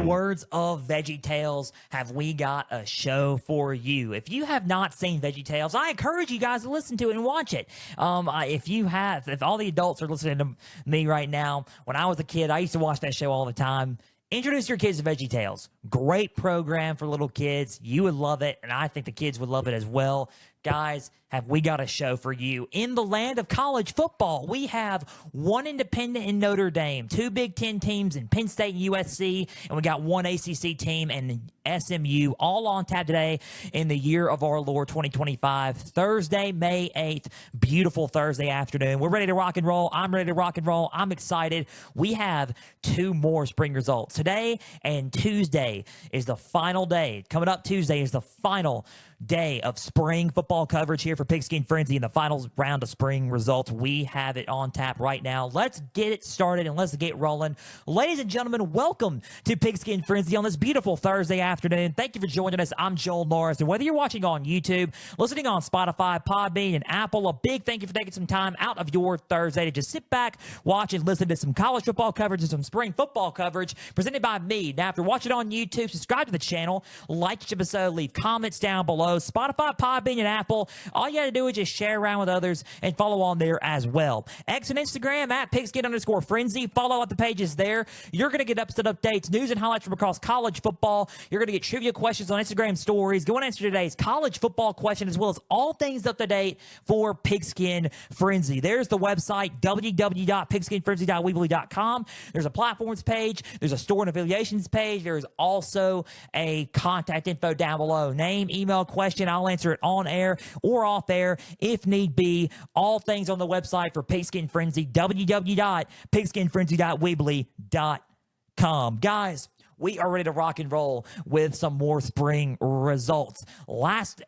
words of VeggieTales, have we got a show for you. If you have not seen VeggieTales, I encourage you guys to listen to it and watch it. If all the adults are listening to me right now, when I was a kid, I used to watch that show all the time. Introduce your kids to VeggieTales. Great program for little kids. You would love it, and I think the kids would love it as well. Guys, have we got a show for you. In the land of college football, we have one independent in Notre Dame, two Big Ten teams in Penn State and USC, and we got one ACC team and SMU, all on tap today in the year of our Lord 2025, Thursday, May 8th. Beautiful Thursday afternoon. We're ready to rock and roll. I'm ready to rock and roll. I'm excited. We have two more spring results. Today and Tuesday is the final day. Coming up Tuesday is the final day of spring football coverage here for Pigskin Frenzy in the final round of spring results. We have it on tap right now. Let's get it started and let's get rolling. Ladies and gentlemen, welcome to Pigskin Frenzy on this beautiful Thursday afternoon. Thank you for joining us. I'm Joel Norris, and whether you're watching on YouTube, listening on Spotify, Podbean, and Apple, a big thank you for taking some time out of your Thursday to just sit back, watch, and listen to some college football coverage and some spring football coverage presented by me. Now, after watching on YouTube, subscribe to the channel, like each episode, leave comments down below. Spotify, Podbean, and Apple. All you got to do is just share around with others and follow on there as well. X and Instagram at Pigskin_Frenzy. Follow up the pages there. You're going to get episode updates, news and highlights from across college football. You're going to get trivia questions on Instagram stories. Go and answer today's college football question as well as all things up to date for Pigskin Frenzy. There's the website, www.pigskinfrenzy.weebly.com. There's a platforms page. There's a store and affiliations page. There's also a contact info down below. Name, email, question. I'll answer it on air or off air if need be. All things on the website for Pigskin Frenzy, www.pigskinfrenzy.weebly.com. Guys, we are ready to rock and roll with some more spring results. Last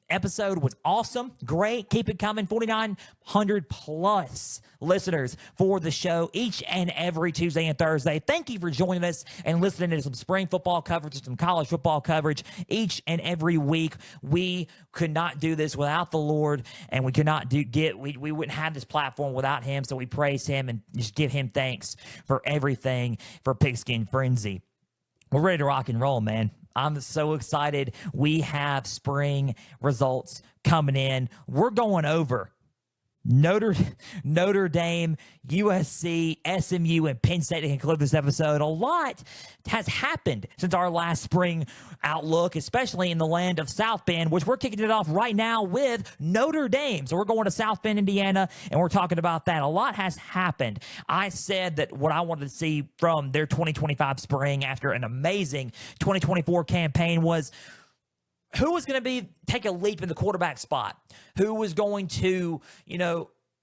episode was awesome. Great. Keep it coming. 4,900 plus listeners for the show each and every Tuesday and Thursday. Thank you for joining us and listening to some spring football coverage and some college football coverage each and every week. We could not do this without the Lord, and we could not we wouldn't have this platform without him. So we praise him and just give him thanks for everything for Pigskin Frenzy. We're ready to rock and roll, man. I'm so excited. We have spring results coming in. We're going over Notre Dame, USC, SMU, and Penn State to conclude this episode. A lot has happened since our last spring outlook, especially in the land of South Bend, which we're kicking it off right now with Notre Dame. So we're going to South Bend, Indiana, and we're talking about that. A lot has happened. I said that what I wanted to see from their 2025 spring after an amazing 2024 campaign was who was going to take a leap in the quarterback spot? Who was going to,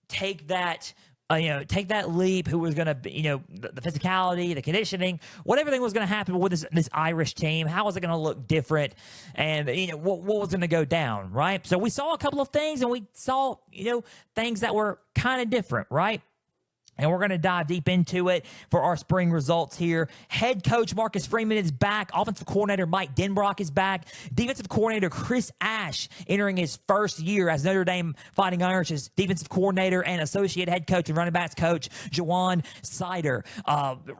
take that leap? Who was going to, the physicality, the conditioning, what everything was going to happen with this Irish team? How was it going to look different? And, what was going to go down, right? So we saw a couple of things, and we saw, things that were kind of different, right? And we're going to dive deep into it for our spring results here. Head coach Marcus Freeman is back. Offensive coordinator Mike Denbrock is back. Defensive coordinator Chris Ash entering his first year as Notre Dame Fighting Irish's defensive coordinator and associate head coach and running backs coach Jawan Sider.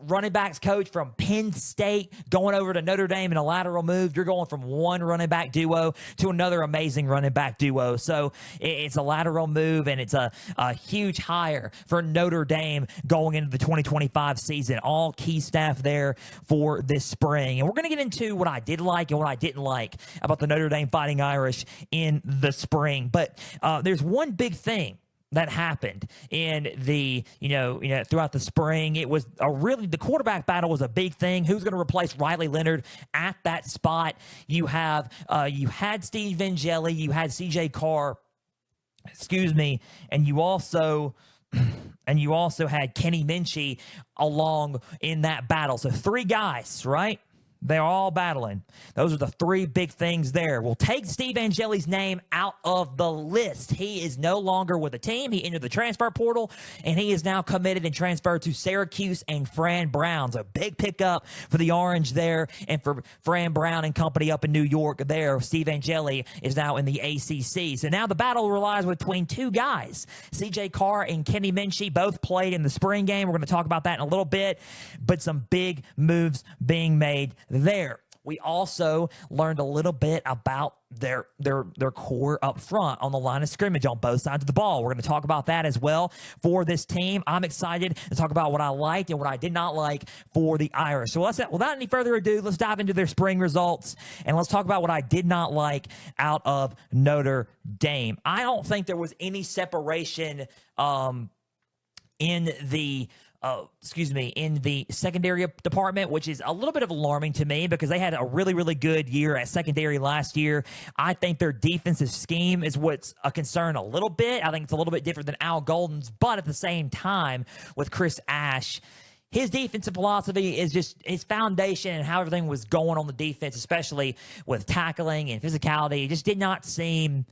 Running backs coach from Penn State going over to Notre Dame in a lateral move. You're going from one running back duo to another amazing running back duo. So it's a lateral move, and it's a huge hire for Notre Dame going into the 2025 season. All key staff there for this spring. And we're going to get into what I did like and what I didn't like about the Notre Dame Fighting Irish in the spring. But there's one big thing that happened in the, throughout the spring. It was the quarterback battle was a big thing. Who's going to replace Riley Leonard at that spot? You had Steve Vangelli, you had CJ Carr, and you also had Kenny Minchie along in that battle. So three guys, right? They're all battling. Those are the three big things there. We'll take Steve Angeli's name out of the list. He is no longer with the team. He entered the transfer portal, and he is now committed and transferred to Syracuse and Fran Brown. So big pickup for the Orange there, and for Fran Brown and company up in New York there. Steve Angeli is now in the ACC. So now the battle relies between two guys. CJ Carr and Kenny Minchie both played in the spring game. We're going to talk about that in a little bit, but some big moves being made there. We also learned a little bit about their core up front on the line of scrimmage on both sides of the ball. We're going to talk about that as well for this team. I'm excited to talk about what I liked and what I did not like for the Irish. So without any further ado, let's dive into their spring results, and let's talk about what I did not like out of Notre Dame. I don't think there was any separation in the secondary department, which is a little bit of alarming to me because they had a really, really good year at secondary last year. I think their defensive scheme is what's a concern a little bit. I think it's a little bit different than Al Golden's, but at the same time, with Chris Ash, his defensive philosophy is just his foundation and how everything was going on the defense, especially with tackling and physicality. It just did not seem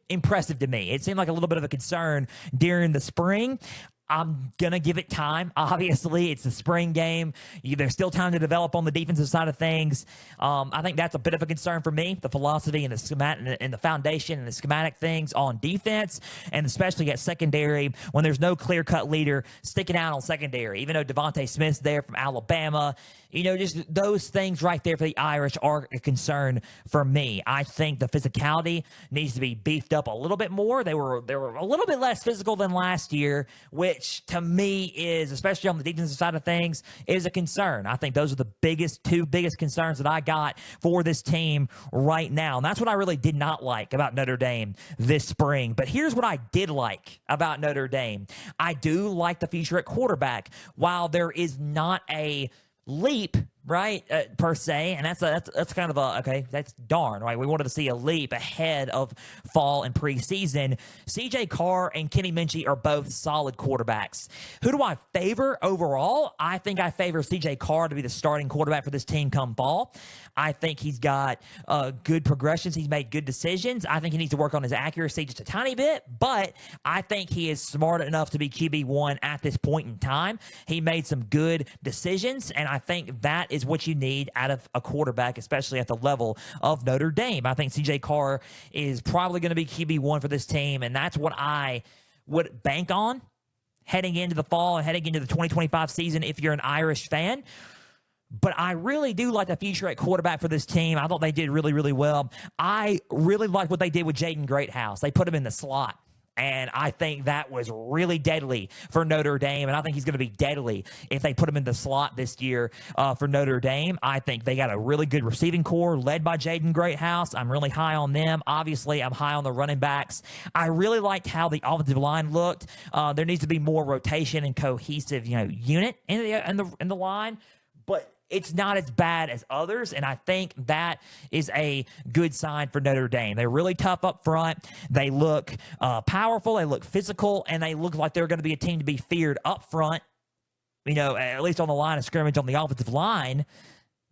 impressive to me. It seemed like a little bit of a concern during the spring. I'm going to give it time. Obviously, it's the spring game. There's still time to develop on the defensive side of things. I think that's a bit of a concern for me, the philosophy and the schematic and the foundation and the schematic things on defense, and especially at secondary when there's no clear-cut leader sticking out on secondary. Even though Devontae Smith's there from Alabama, just those things right there for the Irish are a concern for me. I think the physicality needs to be beefed up a little bit more. They were a little bit less physical than last year, which to me is, especially on the defensive side of things, is a concern. I think those are the two biggest concerns that I got for this team right now. And that's what I really did not like about Notre Dame this spring. But here's what I did like about Notre Dame. I do like the future at quarterback. While there is not a leap, right, per se, and that's kind of that's darn right. We wanted to see a leap ahead of fall and preseason. CJ Carr and Kenny Minchie are both solid quarterbacks. Who do I favor overall? I think I favor CJ Carr to be the starting quarterback for this team come fall. I think he's got good progressions. He's made good decisions. I think he needs to work on his accuracy just a tiny bit, but I think he is smart enough to be QB1 at this point in time. He made some good decisions, and I think that is what you need out of a quarterback, especially at the level of Notre Dame. I think CJ Carr is probably going to be QB1 for this team, and that's what I would bank on heading into the fall and heading into the 2025 season if you're an Irish fan. But I really do like the future at quarterback for this team. I thought they did really, really well. I really like what they did with Jaden Greathouse. They put him in the slot. And I think that was really deadly for Notre Dame. And I think he's going to be deadly if they put him in the slot this year for Notre Dame. I think they got a really good receiving core led by Jaden Greathouse. I'm really high on them. Obviously, I'm high on the running backs. I really liked how the offensive line looked. There needs to be more rotation and cohesive, unit in the line. But it's not as bad as others, and I think that is a good sign for Notre Dame. They're really tough up front. They look powerful. They look physical, and they look like they're going to be a team to be feared up front, at least on the line of scrimmage on the offensive line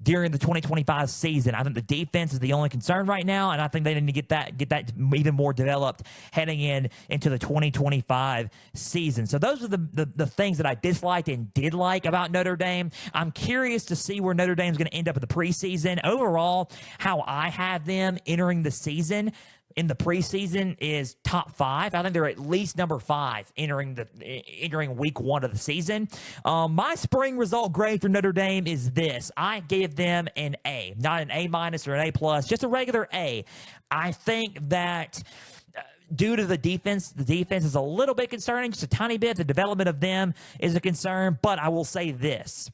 during the 2025 season. I think the defense is the only concern right now, and I think they need to get that even more developed heading into the 2025 season. So those are the things that I disliked and did like about Notre Dame. I'm curious to see where Notre Dame's going to end up in the preseason. Overall, how I have them entering the season in the preseason is top 5. I think they're at least number 5 entering week 1 of the season. My spring result grade for Notre Dame is this. I gave them an A, not an A- or an A+, just a regular A. I think that due to the defense is a little bit concerning, just a tiny bit. The development of them is a concern, but I will say this.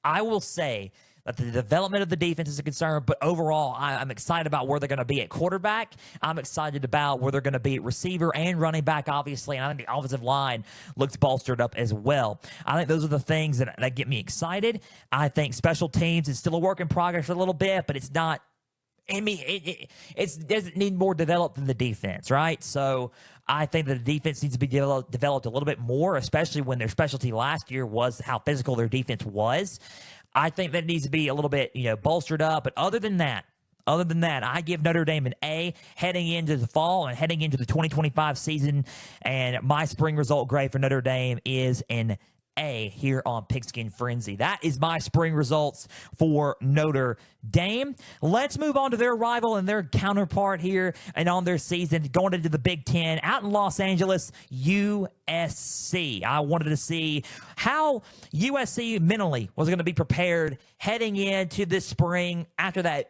I will say that the development of the defense is a concern, but overall, I'm excited about where they're going to be at quarterback. I'm excited about where they're going to be at receiver and running back, obviously, and I think the offensive line looks bolstered up as well. I think those are the things that get me excited. I think special teams is still a work in progress a little bit, but it's not. I mean, it doesn't need more developed than the defense, right? So I think that the defense needs to be developed a little bit more, especially when their specialty last year was how physical their defense was. I think that needs to be a little bit, bolstered up. But other than that, I give Notre Dame an A heading into the fall and heading into the 2025 season. And my spring result grade for Notre Dame is an here on Pigskin Frenzy. That is my spring results for Notre Dame. Let's move on to their rival and their counterpart here and on their season going into the Big Ten out in Los Angeles, USC. I wanted to see how USC mentally was going to be prepared heading into this spring after that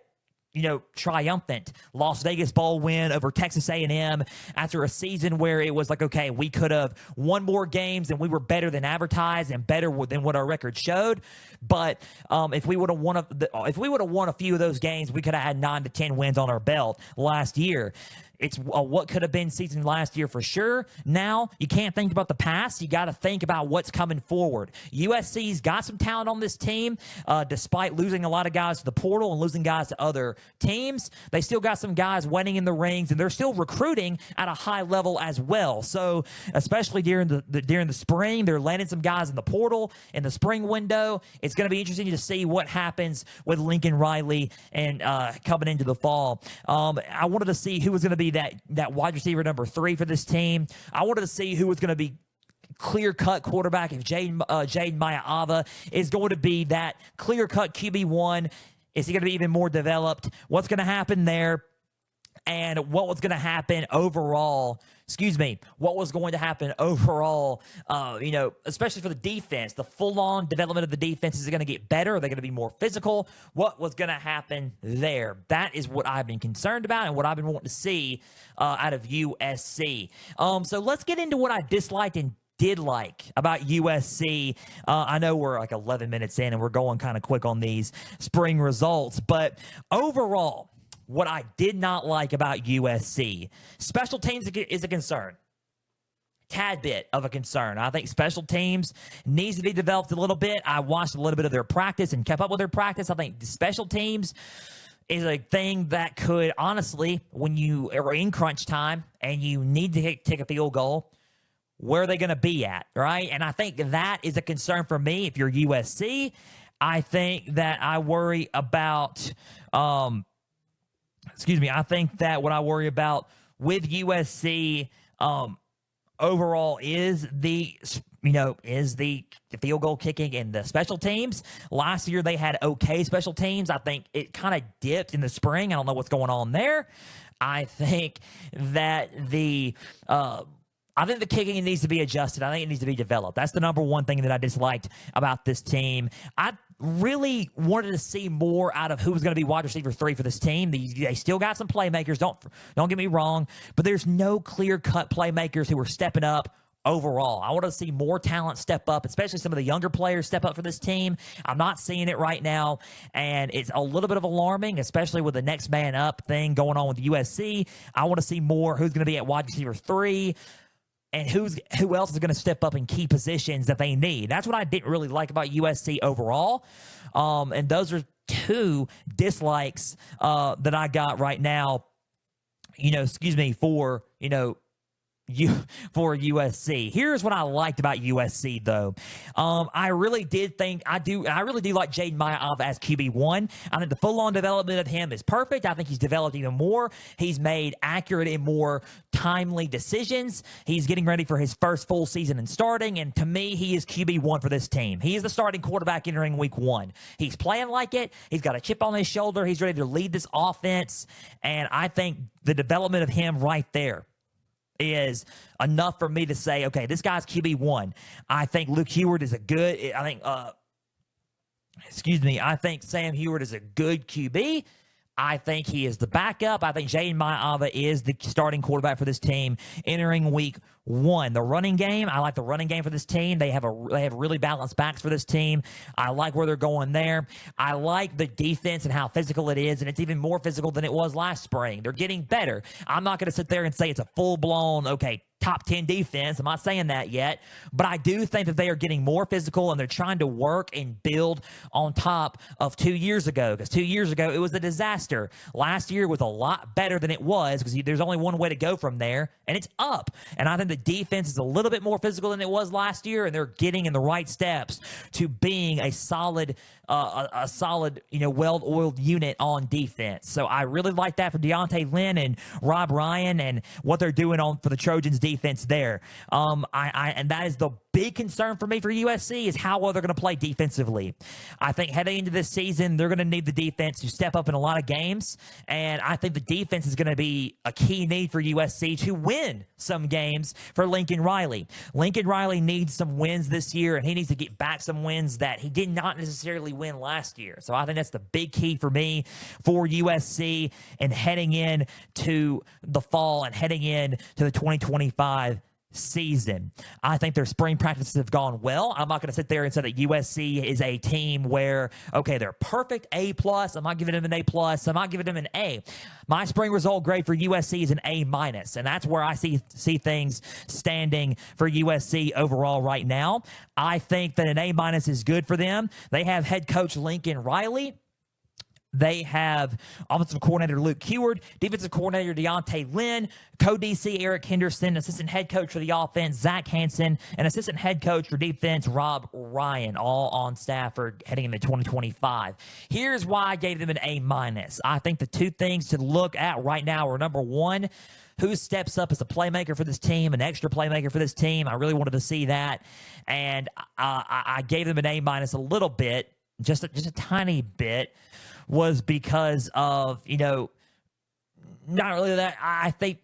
triumphant Las Vegas Bowl win over Texas A&M after a season where it was like, okay, we could have won more games and we were better than advertised and better than what our record showed. But if we would have won a few of those games, we could have had 9 to 10 wins on our belt last year. It's what could have been season last year for sure. Now, you can't think about the past. You got to think about what's coming forward. USC's got some talent on this team, despite losing a lot of guys to the portal and losing guys to other teams. They still got some guys waiting in the rings, and they're still recruiting at a high level as well. So, especially during the spring, they're landing some guys in the portal in the spring window. It's going to be interesting to see what happens with Lincoln Riley and coming into the fall. I wanted to see who was going to be that wide receiver number 3 for this team. I wanted to see who was going to be clear-cut quarterback, if Jaden Maiava is going to be that clear-cut QB1. Is he going to be even more developed? What's going to happen there? And what was going to happen overall, especially for the defense, the full-on development of the defense. Is it going to get better? Are they going to be more physical? What was going to happen there? That is what I've been concerned about and what I've been wanting to see out of USC. So let's get into what I disliked and did like about USC. I know we're like 11 minutes in and we're going kind of quick on these spring results, but overall, what I did not like about USC, special teams is a concern. Tad bit of a concern. I think special teams needs to be developed a little bit. I watched a little bit of their practice and kept up with their practice. I think the special teams is a thing that could, honestly, when you are in crunch time and you need to take a field goal, where are they going to be at, right? And I think that is a concern for me if you're USC. I think that I worry about I think that what I worry about with USC overall is the field goal kicking and the special teams. Last year they had okay special teams. I think it kind of dipped in the spring. I don't know what's going on there. I think that the kicking needs to be adjusted. I think it needs to be developed. That's the number one thing that I disliked about this team. I really wanted to see more out of who was going to be wide receiver 3 for this team. They still got some playmakers. Don't get me wrong, but there's no clear-cut playmakers who are stepping up overall. I want to see more talent step up, especially some of the younger players step up for this team. I'm not seeing it right now, and it's a little bit of alarming, especially with the next man up thing going on with USC. I want to see more who's going to be at wide receiver 3. And who else is going to step up in key positions that they need. That's what I didn't really like about USC overall. And those are 2 dislikes that I got right now, for USC. Here's what I liked about USC, though. I really do like Jaden Maiava as QB1. I think the full-on development of him is perfect. I think he's developed even more. He's made accurate and more timely decisions. He's getting ready for his first full season and starting, and to me, he is QB1 for this team. He is the starting quarterback entering week 1. He's playing like it. He's got a chip on his shoulder. He's ready to lead this offense, and I think the development of him right there is enough for me to say, okay, this guy's QB1. I think Luke Heward is I think Sam Heward is a good QB. I think he is the backup. I think Jaden Maiava is the starting quarterback for this team entering week 1. The running game, I like the running game for this team. They have really balanced backs for this team. I like where they're going there. I like the defense and how physical it is, and it's even more physical than it was last spring. They're getting better. I'm not going to sit there and say it's a full-blown, top 10 defense. I'm not saying that yet, but I do think that they are getting more physical and they're trying to work and build on top of 2 years ago, because 2 years ago it was a disaster. Last year was a lot better than it was because there's only one way to go from there, and it's up. And I think the defense is a little bit more physical than it was last year, and they're getting in the right steps to being a solid, well-oiled unit on defense. So I really like that for Deontay Lynn and Rob Ryan and what they're doing for the Trojans defense. defense there. And that is the big concern for me for USC is how well they're going to play defensively. I think heading into this season, they're going to need the defense to step up in a lot of games, and I think the defense is going to be a key need for USC to win some games for Lincoln Riley. Lincoln Riley needs some wins this year, and he needs to get back some wins that he did not necessarily win last year. So I think that's the big key for me for USC and heading in to the fall and heading in to the 2025 season. I think their spring practices have gone well. I'm not going to sit there and say that USC is a team where, okay, they're perfect A+. I'm not giving them an A+. I'm not giving them an A. My spring result grade for USC is an A-, and that's where I see things standing for USC overall right now. I think that an A- is good for them. They have head coach Lincoln Riley. They have offensive coordinator Luke Heward, defensive coordinator Deontay Lynn, co-DC Eric Henderson, assistant head coach for the offense Zach Hansen, and assistant head coach for defense Rob Ryan, all on staff for heading into 2025. Here's why I gave them an A-. I think the two things to look at right now are, number one, who steps up as a playmaker for this team, an extra playmaker for this team. I really wanted to see that, and I gave them an A- a little bit, just a tiny bit, was because of, not really that. I think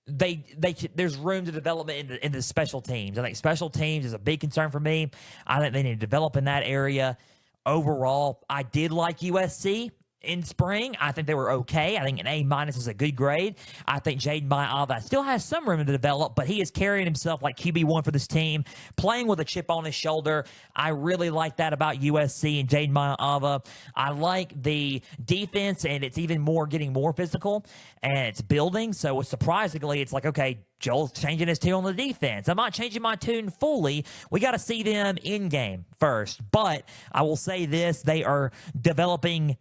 there's room to development in the special teams. I think special teams is a big concern for me. I think they need to develop in that area. Overall, I did like USC in spring. I think they were okay. I think an A- is a good grade. I think Jaden Maiava still has some room to develop, but he is carrying himself like QB1 for this team, playing with a chip on his shoulder. I really like that about USC and Jaden Maiava. I like the defense, and it's even more getting more physical, and it's building. So surprisingly, it's like, okay, Joel's changing his tune on the defense. I'm not changing my tune fully. We got to see them in game first. But I will say this, they are developing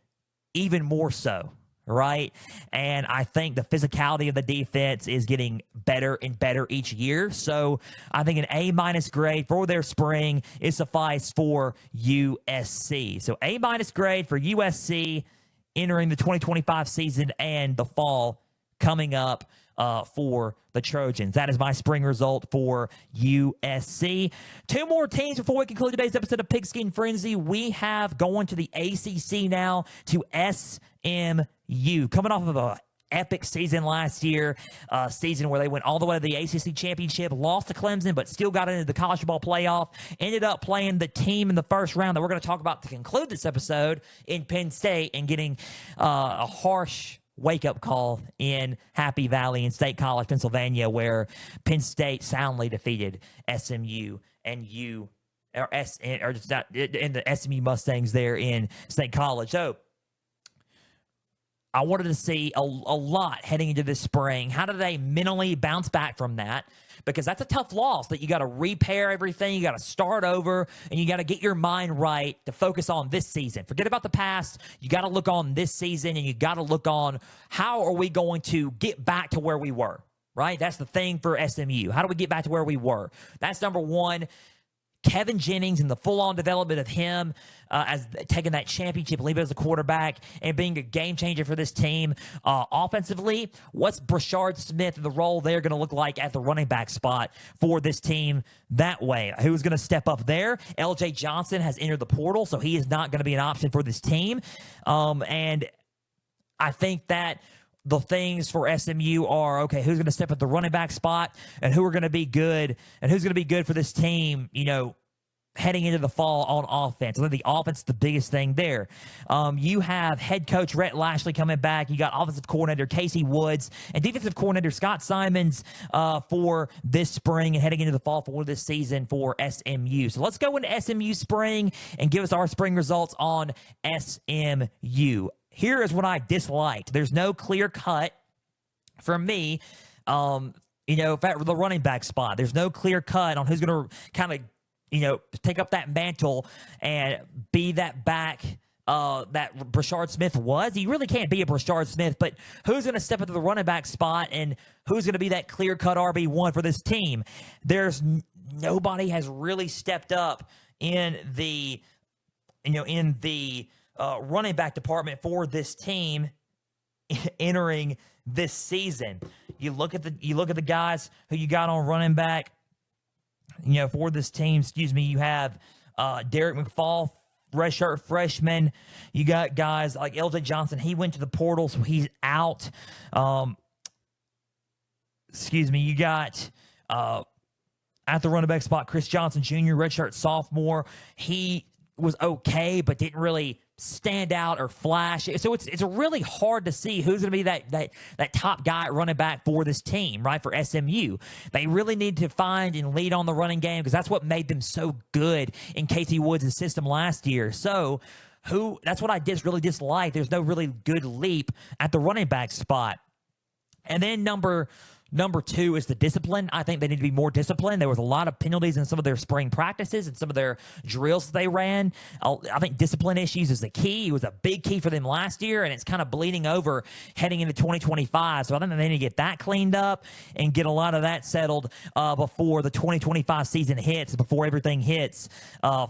even more so, right? And I think the physicality of the defense is getting better and better each year. So I think an A- grade for their spring is suffice for USC. So A- grade for USC entering the 2025 season and the fall coming up for the Trojans. That is my spring result for USC. Two more teams before we conclude today's episode of Pigskin Frenzy. We have going to the ACC now to SMU. Coming off of a epic season last year, season where they went all the way to the ACC championship, lost to Clemson, but still got into the college football playoff, ended up playing the team in the first round that we're going to talk about to conclude this episode in Penn State and getting a harsh wake-up call in Happy Valley in State College, Pennsylvania, where Penn State soundly defeated SMU and in the SMU Mustangs there in State College. So I wanted to see a lot heading into this spring. How do they mentally bounce back from that? Because that's a tough loss that you got to repair everything. You got to start over, and you got to get your mind right to focus on this season. Forget about the past. You got to look on this season, and you got to look on how are we going to get back to where we were, right? That's the thing for SMU. How do we get back to where we were? That's number one. Kevin Jennings and the full-on development of him as taking that championship, leaving as a quarterback, and being a game changer for this team. Offensively, what's Brashard Smith and the role they're going to look like at the running back spot for this team that way? Who's going to step up there? LJ Johnson has entered the portal, so he is not going to be an option for this team. And I think that the things for SMU are, okay, who's going to step at the running back spot and who are going to be good and who's going to be good for this team, heading into the fall on offense. I think the offense is the biggest thing there. You have head coach Rhett Lashley coming back. You got offensive coordinator Casey Woods and defensive coordinator Scott Simons for this spring and heading into the fall for this season for SMU. So let's go into SMU spring and give us our spring results on SMU. Here is what I disliked. There's no clear cut for me, at the running back spot. There's no clear cut on who's going to kind of, take up that mantle and be that back that Brashard Smith was. He really can't be a Brashard Smith, but who's going to step into the running back spot and who's going to be that clear-cut RB1 for this team? Nobody has really stepped up in the running back department for this team entering this season. You look at the guys who you got on running back, for this team. You have Derek McFall, redshirt freshman. You got guys like LJ Johnson. He went to the portal, so he's out. You got at the running back spot, Chris Johnson Jr., redshirt sophomore. He was okay, but didn't really stand out or flash. So it's really hard to see who's going to be that top guy at running back for this team, right, for SMU. They really need to find and lead on the running game because that's what made them so good in Casey Woods' system last year. So that's what I really dislike. There's no really good leap at the running back spot. And then number two is the discipline. I think they need to be more disciplined. There was a lot of penalties in some of their spring practices and some of their drills that they ran. I think discipline issues is the key. It was a big key for them last year, and it's kind of bleeding over heading into 2025. So I think they need to get that cleaned up and get a lot of that settled before the 2025 season hits, before everything hits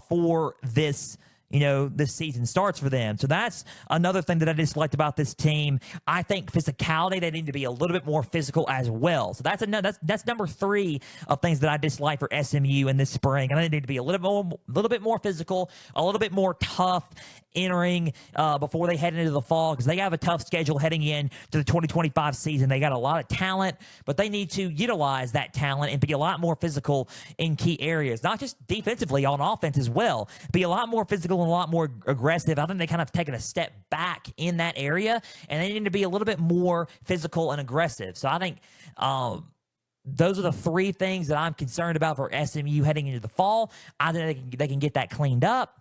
for this this season starts for them. So that's another thing that I disliked about this team. I think physicality, they need to be a little bit more physical as well. So that's number 3 of things that I dislike for SMU in this spring. And they need to be a little bit more physical, a little bit more tough entering before they head into the fall, because they have a tough schedule heading in to the 2025 season. They got a lot of talent, but they need to utilize that talent and be a lot more physical in key areas, not just defensively, on offense as well. Be a lot more physical and a lot more aggressive. I think they kind of taken a step back in that area, and they need to be a little bit more physical and aggressive. So I think those are the 3 things that I'm concerned about for SMU heading into the fall. I think they can get that cleaned up.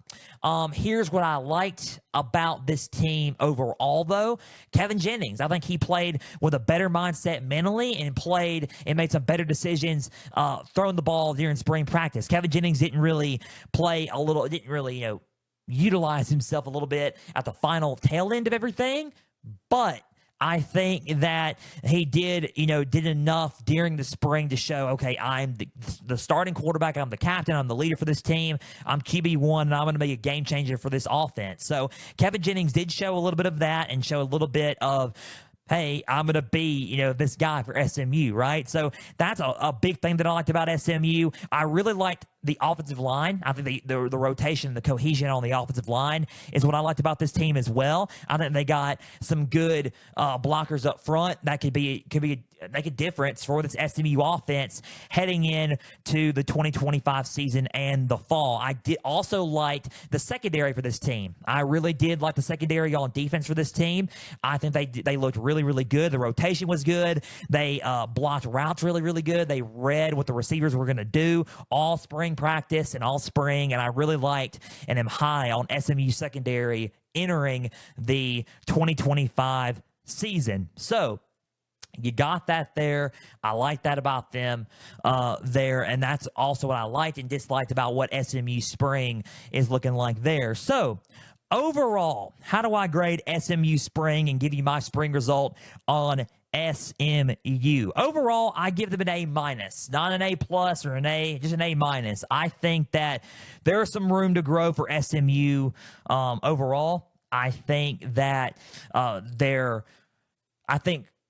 Here's what I liked about this team overall, though. Kevin Jennings, I think he played with a better mindset mentally and made some better decisions throwing the ball during spring practice. Kevin Jennings didn't really utilize himself a little bit at the final tail end of everything, but I think that he did enough during the spring to show, okay, I'm the starting quarterback, I'm the captain, I'm the leader for this team, I'm QB1, and I'm going to be a game changer for this offense. So Kevin Jennings did show a little bit of that and show a little bit of, hey, I'm going to be, this guy for SMU, right? So that's a big thing that I liked about SMU. I really liked the offensive line. I think the rotation, the cohesion on the offensive line is what I liked about this team as well. I think they got some good blockers up front that could make a difference for this SMU offense heading in to the 2025 season and the fall. I did also like the secondary for this team. I really did like the secondary on defense for this team. I think they looked really, really good. The rotation was good. They blocked routes really, really good. They read what the receivers were going to do all spring practice and all spring, and I really liked and am high on SMU secondary entering the 2025 season. So you got that there. I like that about them there, and that's also what I liked and disliked about what SMU spring is looking like there. So overall, how do I grade SMU spring and give you my spring result on SMU? Overall, I give them an A-, not an A+ or an A, just an A-. I think that there is some room to grow for SMU overall. I think that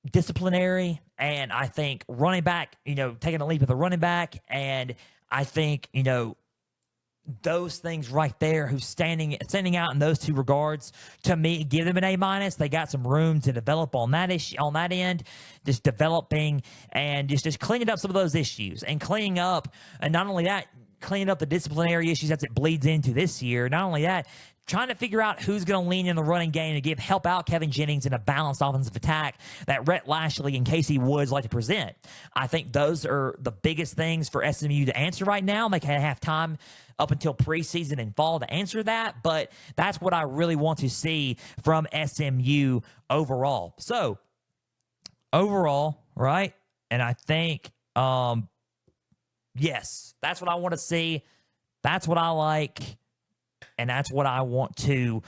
disciplinary, and I think running back, taking a leap at the running back, and I think, those things right there, who's standing out in those 2 regards, to me, give them an A-. They got some room to develop on that end, just developing and just cleaning up some of those issues and cleaning up, and not only that, cleaning up the disciplinary issues as it bleeds into this year. Not only that, trying to figure out who's going to lean in the running game to help out Kevin Jennings in a balanced offensive attack that Rhett Lashley and Casey Woods like to present. I think those are the biggest things for SMU to answer right now. They can have time up until preseason and fall to answer that, but that's what I really want to see from SMU overall. So, overall, right? And I think, yes, that's what I want to see. That's what I like. And that's what I want to,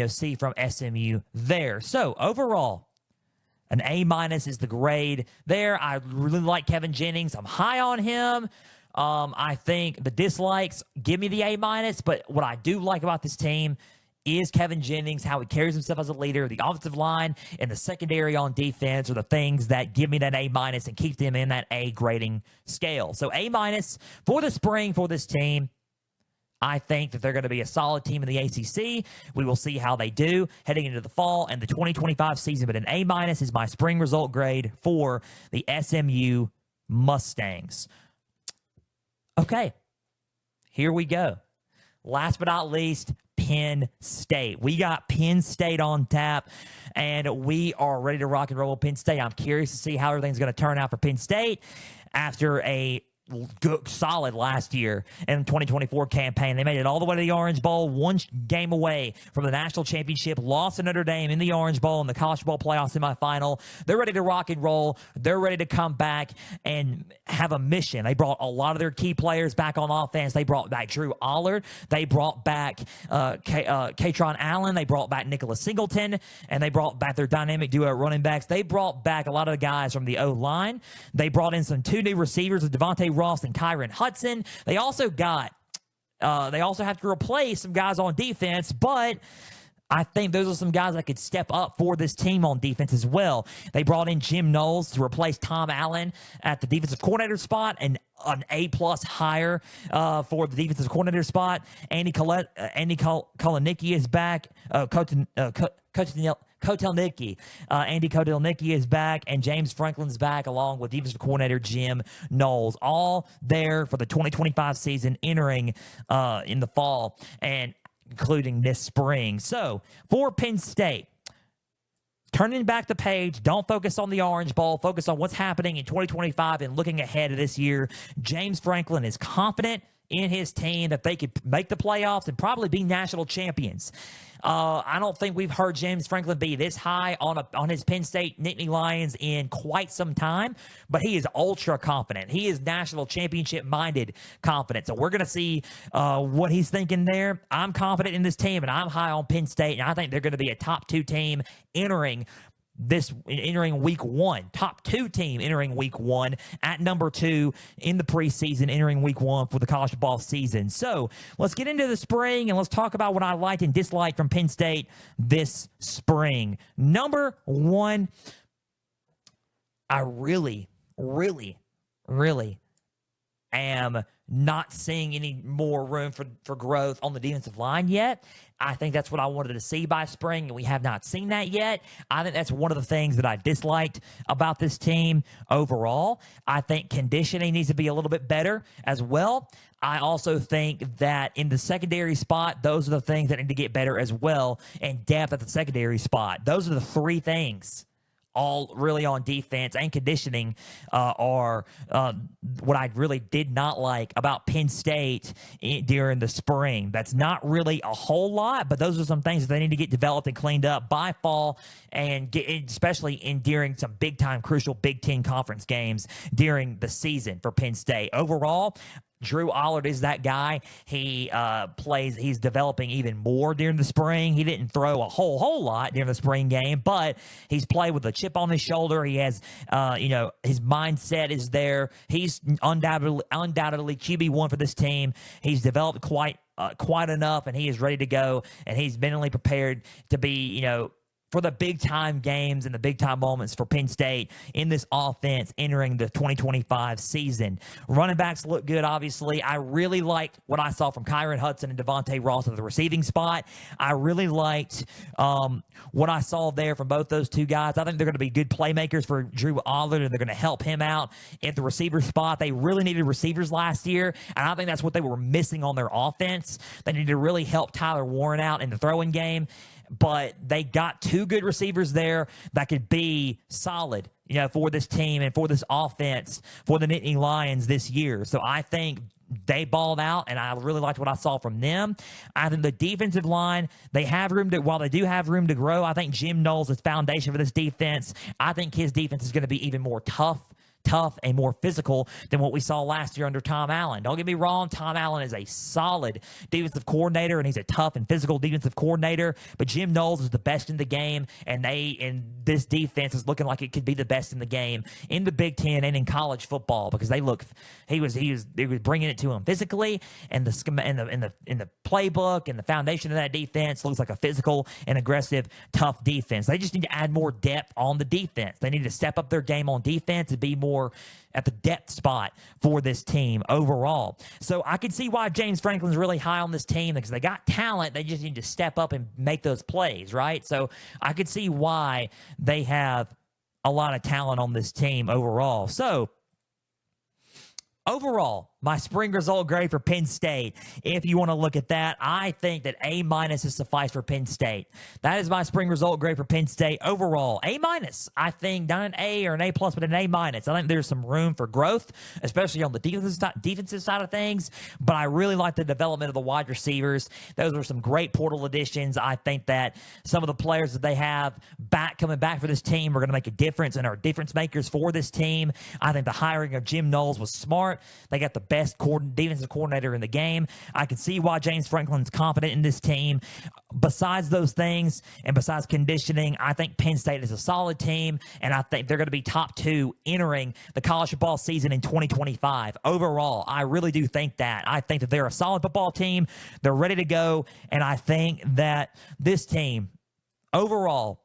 see from SMU there. So overall, an A- is the grade there. I really like Kevin Jennings. I'm high on him. I think the dislikes give me the A-, but what I do like about this team is Kevin Jennings, how he carries himself as a leader. The offensive line and the secondary on defense are the things that give me that A- and keep them in that A grading scale. So A- for the spring for this team. I think that they're going to be a solid team in the ACC. We will see how they do heading into the fall and the 2025 season. But an A- is my spring result grade for the SMU Mustangs. Okay, here we go. Last but not least, Penn State. We got Penn State on tap, and we are ready to rock and roll with Penn State. I'm curious to see how everything's going to turn out for Penn State after a good, solid last year in the 2024 campaign. They made it all the way to the Orange Bowl, one game away from the national championship, lost to Notre Dame in the Orange Bowl in the College Bowl playoff semifinal. They're ready to rock and roll. They're ready to come back and have a mission. They brought a lot of their key players back on offense. They brought back Drew Allard. They brought back Katron Allen. They brought back Nicholas Singleton, and they brought back their dynamic duo running backs. They brought back a lot of the guys from the O-line. They brought in two new receivers with Devontae Ross and Kyron Hudson. They also have to replace some guys on defense, but I think those are some guys that could step up for this team on defense as well. They brought in Jim Knowles to replace Tom Allen at the defensive coordinator spot, and an A+ hire for the defensive coordinator spot. Andy Kotelnicki is back. Andy Kotelnicki is back, and James Franklin's back, along with defensive coordinator Jim Knowles. All there for the 2025 season, entering in the fall and including this spring. So for Penn State, turning back the page, don't focus on the Orange Bowl, focus on what's happening in 2025 and looking ahead of this year. James Franklin is confident in his team that they could make the playoffs and probably be national champions. I don't think we've heard James Franklin be this high on his Penn State Nittany Lions in quite some time, but he is ultra confident. He is national championship minded confident. So we're going to see what he's thinking there. I'm confident in this team, and I'm high on Penn State, and I think they're going to be a top 2 team entering week 1, top 2 team entering week 1, at number 2 in the preseason, entering week 1 for the college football season. So let's get into the spring and let's talk about what I liked and disliked from Penn State this spring. Number 1, I really am not seeing any more room for growth on the defensive line yet. I think that's what I wanted to see by spring, and we have not seen that yet. I think that's one of the things that I disliked about this team overall. I think conditioning needs to be a little bit better as well. I also think that in the secondary spot, those are the things that need to get better as well, and depth at the secondary spot. Those are the 3 things all really on defense and conditioning are what I really did not like about Penn State during the spring. That's not really a whole lot, but those are some things that they need to get developed and cleaned up by fall, and especially during some big-time, crucial Big Ten conference games during the season for Penn State. Overall, Drew Allard is that guy. He's developing even more during the spring. He didn't throw a whole lot during the spring game, but he's played with a chip on his shoulder. He has, his mindset is there. He's undoubtedly QB1 for this team. He's developed quite enough, and he is ready to go, and he's mentally prepared to be, for the big-time games and the big-time moments for Penn State in this offense entering the 2025 season. Running backs look good, obviously. I really liked what I saw from Kyron Hudson and Devontae Ross at the receiving spot. I really liked what I saw there from both those two guys. I think they're going to be good playmakers for Drew Allard, and they're going to help him out at the receiver spot. They really needed receivers last year, and I think that's what they were missing on their offense. They needed to really help Tyler Warren out in the throwing game. But they got 2 good receivers there that could be solid, for this team and for this offense for the Nittany Lions this year. So I think they balled out, and I really liked what I saw from them. I think the defensive line, while they do have room to grow, I think Jim Knowles is foundation for this defense. I think his defense is going to be even more tough tough and more physical than what we saw last year under Tom Allen. Don't get me wrong, Tom Allen is a solid defensive coordinator, and he's a tough and physical defensive coordinator, but Jim Knowles is the best in the game, and this defense is looking like it could be the best in the game in the Big Ten and in college football, because they was bringing it to him physically, and the playbook and the foundation of that defense looks like a physical and aggressive, tough defense. They just need to add more depth on the defense. They need to step up their game on defense and be more at the depth spot for this team overall. So I can see why James Franklin's really high on this team, because they got talent. They just need to step up and make those plays, right? So I could see why they have a lot of talent on this team overall. So overall, my spring result grade for Penn State, if you want to look at that, I think that A- is suffice for Penn State. That is my spring result grade for Penn State overall. A-. I think not an A or an A+, but an A-. I think there's some room for growth, especially on the defensive side of things, but I really like the development of the wide receivers. Those were some great portal additions. I think that some of the players that they have coming back for this team are going to make a difference and are difference makers for this team. I think the hiring of Jim Knowles was smart. They got the best defensive coordinator in the game. I can see why James Franklin's confident in this team. Besides those things, and besides conditioning, I think Penn State is a solid team, and I think they're going to be top 2 entering the college football season in 2025. Overall, I really do think that. I think that they're a solid football team. They're ready to go, and I think that this team overall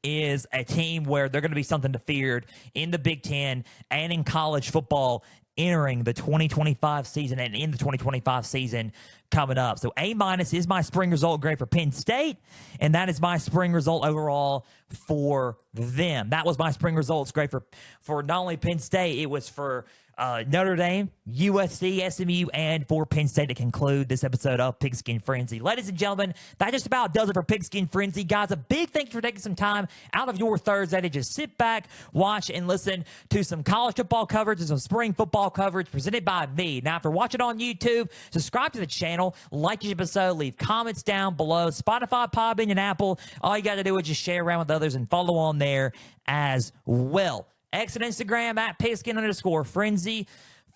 is a team where they're going to be something to feared in the Big Ten and in college football entering the 2025 season and in the 2025 season coming up. So A- is my spring result grade for Penn State, and that is my spring result overall for them. That was my spring results grade for not only Penn State, it was for Notre Dame, USC, SMU, and for Penn State to conclude this episode of Pigskin Frenzy. Ladies and gentlemen, that just about does it for Pigskin Frenzy. Guys, a big thank you for taking some time out of your Thursday to just sit back, watch, and listen to some college football coverage and some spring football coverage presented by me. Now, if you're watching on YouTube, subscribe to the channel, like this episode, leave comments down below. Spotify, Podbean, and Apple. All you got to do is just share around with others and follow on there as well. X and Instagram at Pigskin_Frenzy.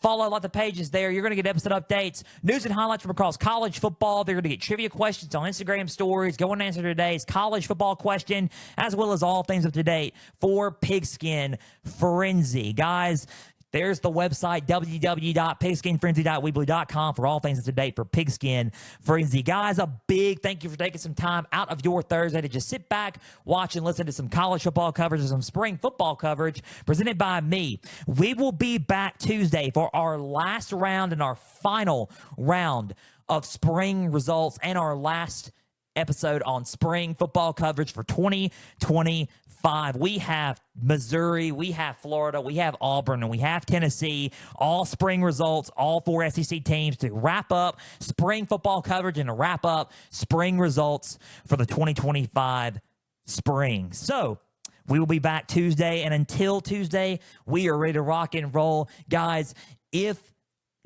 Follow a lot of the pages there. You're going to get episode updates, news and highlights from across college football. They're going to get trivia questions on Instagram stories. Go and answer today's college football question, as well as all things up to date for Pigskin Frenzy. Guys, there's the website, www.pigskinfrenzy.weebly.com, for all things up to date for Pigskin Frenzy. Guys, a big thank you for taking some time out of your Thursday to just sit back, watch, and listen to some college football coverage and some spring football coverage presented by me. We will be back Tuesday for our last round and our final round of spring results and our last episode on spring football coverage for 2025. We have Missouri, we have Florida, we have Auburn, and we have Tennessee. All spring results, all 4 SEC teams to wrap up spring football coverage and to wrap up spring results for the 2025 spring. So we will be back Tuesday, and until Tuesday, we are ready to rock and roll. Guys, if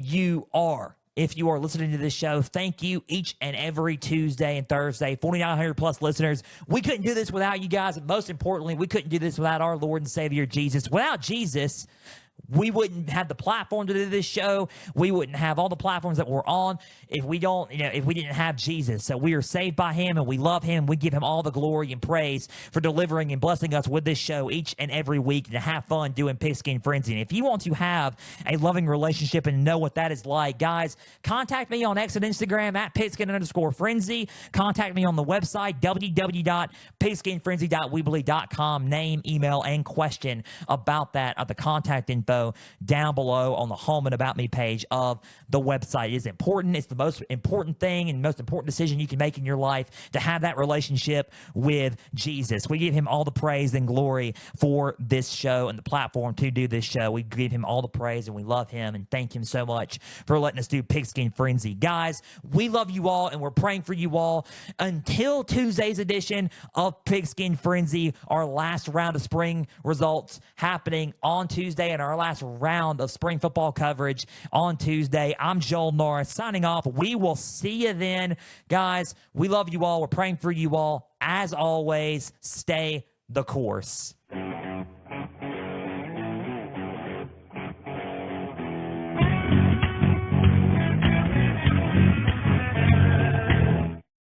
you are listening to this show, thank you each and every Tuesday and Thursday. 4,900 plus listeners. We couldn't do this without you guys. And most importantly, we couldn't do this without our Lord and Savior, Jesus. Without Jesus, we wouldn't have the platform to do this show. We wouldn't have all the platforms that we're on if we didn't have Jesus. So we are saved by him, and we love him. We give him all the glory and praise for delivering and blessing us with this show each and every week, and to have fun doing Pigskin Frenzy. And if you want to have a loving relationship and know what that is like, guys, contact me on X and Instagram at Pigskin_Frenzy. Contact me on the website, www.pigskinfrenzy.weebly.com. Name, email, and question about that at the contact info down below on the home and about me page of the website. It is important. It's the most important thing and most important decision you can make in your life, to have that relationship with Jesus. We give him all the praise and glory for this show and the platform to do this show. We give him all the praise, and we love him and thank him so much for letting us do Pigskin Frenzy. Guys, we love you all, and we're praying for you all. Until Tuesday's edition of Pigskin Frenzy, our last round of spring results happening on Tuesday, and our last round of spring football coverage on Tuesday. I'm Joel Norris signing off. We will see you then. Guys, we love you all. We're praying for you all. As always, stay the course.